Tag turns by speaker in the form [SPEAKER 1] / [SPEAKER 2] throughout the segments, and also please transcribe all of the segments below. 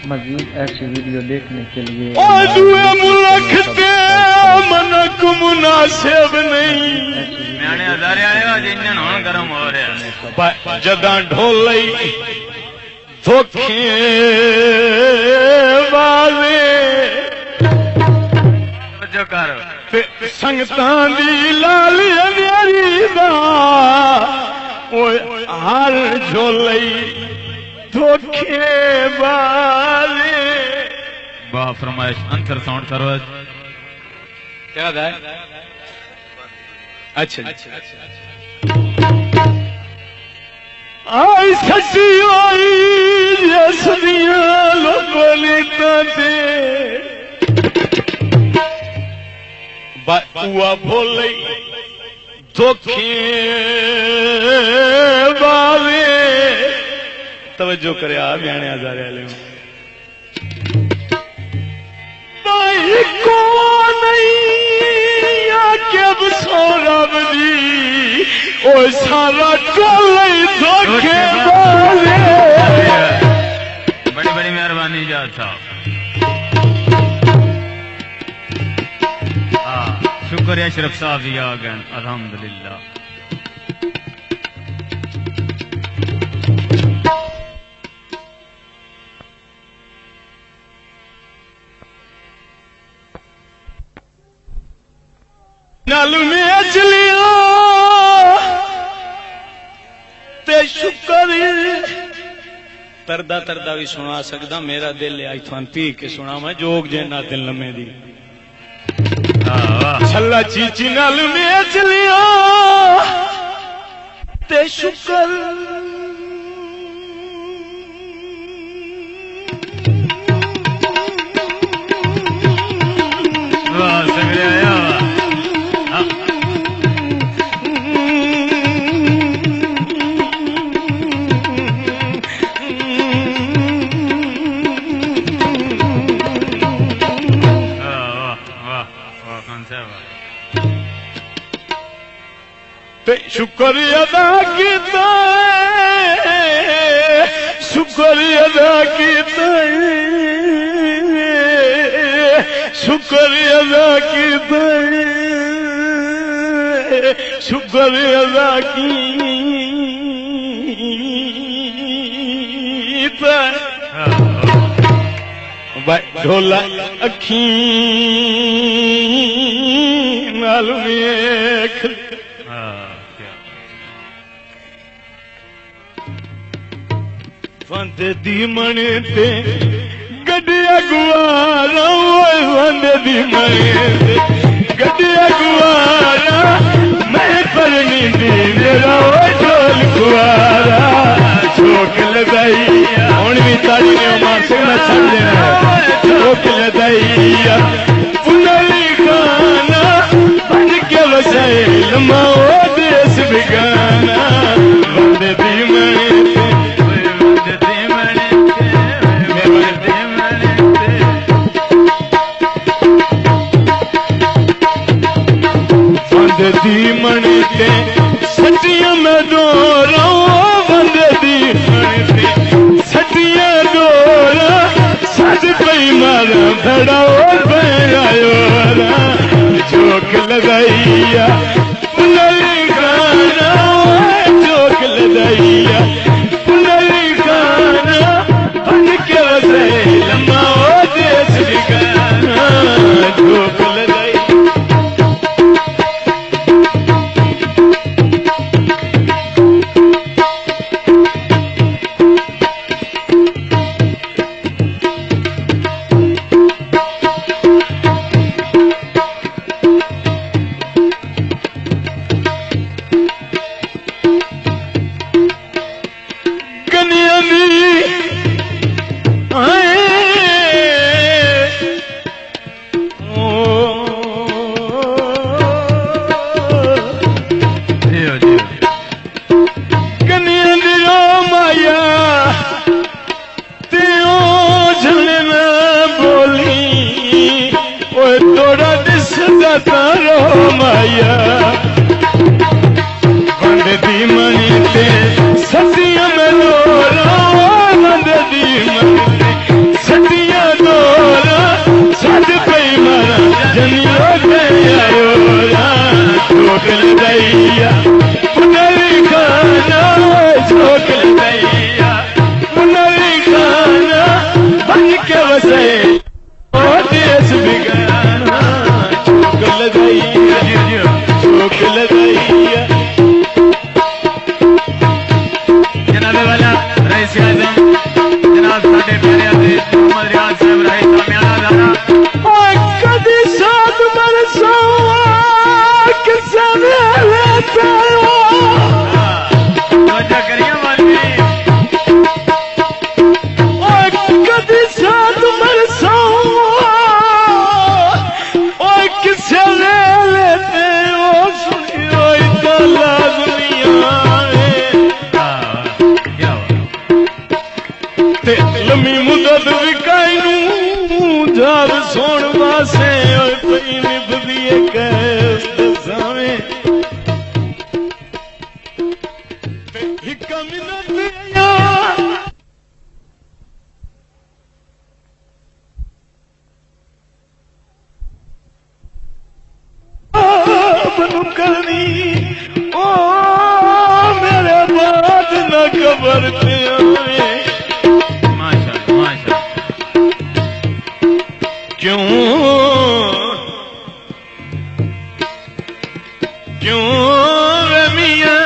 [SPEAKER 1] मज़ीद ऐसी वीडियो देखने के लिए
[SPEAKER 2] मनक मुनासिब नहीं
[SPEAKER 3] गरम हो रहा
[SPEAKER 2] जदा ढोलई धोखे वाले
[SPEAKER 3] जो कर
[SPEAKER 2] संगतां दी लाली अंधेरी दा ओए हर झोलई धोखे वाले।
[SPEAKER 3] वाह फरमाइश अंतर साउंड सर्विस
[SPEAKER 2] क्या है? अच्छा आई सच्ची आई जसदिया लोगों ने ते बुआ बोले धोखे वाले। तवज्जो करे आ बयाने हजारे वाले भाई को नहीं आके अब सौरभ दी ओ सारा टोले धोखे वाले।
[SPEAKER 3] बड़ी बड़ी मेहरबानी जात साहब। शुक्र है अशरफ साहब जी आ गए अल्हम्दुलिल्लाह।
[SPEAKER 2] नालू में अचलिया ते शुक्र तरदा तरदा भी सुना सकदा मेरा दिल आई थान पी के सुना मैं जोग जेना दिल लम्मे दी छल्ला चीची नालू में अचलिया ते शुक्र शुक्र अदा कीता शुक्र अदा कीता शुक्र अदा कीता शुक्र अदा कीता ढोला अखी नाल वेख वंद दी मने ते गड्डिया गुआरा वंद दी मने ते गड्डिया गुआरा मैं परनी दी मेरा ढोल गुआरा झोंक लगाइया हुण भी ताड़ी ने मार से मैं छड़ देना झोंक लगाइया पुनली गाना बन के वसाए लम्मा ओ देश बिगाना वंद दी मने दी मणि ते सटियां में डोरा बंद दी मणि ते सटियां डोरा सज पई मारा भड़ा और भरायो झोंक लगाइया पुनली गाना झोंक लगाइया पुनली गाना बन के वसे लम्मा ओ देश बिगाना झोंक लगाइया। सटियां में डोरा बंद दी मणि के वसे देश बिगाना चौक लगाई चौक लगाई
[SPEAKER 3] जनाब वाला रईस आजम जनाब साडे प्यारे अजीज मोहम्मद रियाज साहब रईस सामियाना दाना
[SPEAKER 2] कदी साथ बरसो किसे लेते हो
[SPEAKER 3] तवज्जो करिए मौलवी
[SPEAKER 2] कदी साथ बरसो किसे लेते हो सुनियो इतना दुनिया ते लम्मी मुदत विकाई जार सोण वासे पई निभदी कैस दसावे ते हिक मिनट या बनू करनी ओ मेरे बात न खबर ते आवे क्यों क्यों रे मियां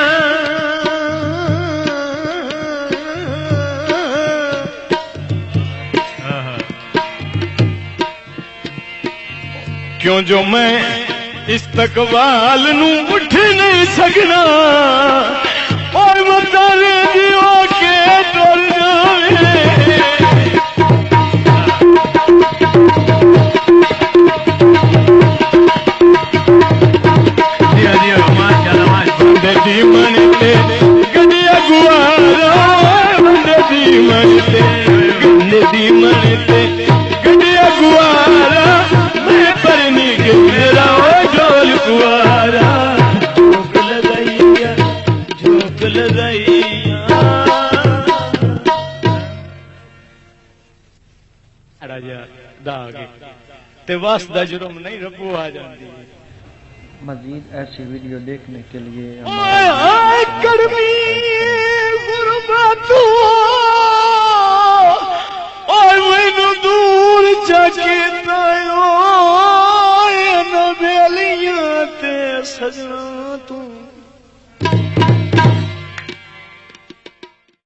[SPEAKER 2] क्यों जो मैं इस्तकबाल नू उठ नहीं सकना और बताने दियो के डर जावे दी मनते गडिया गुआरा दी मनते गडिया गुआरा मैं परनी के मेरा ढोल गुआरा झोंक लगाइया राजा दागे ते वास्ता जुर्म नहीं रबू आ जाती
[SPEAKER 1] मजीद ऐसी वीडियो देखने के लिए
[SPEAKER 2] गर्मी गुरबतू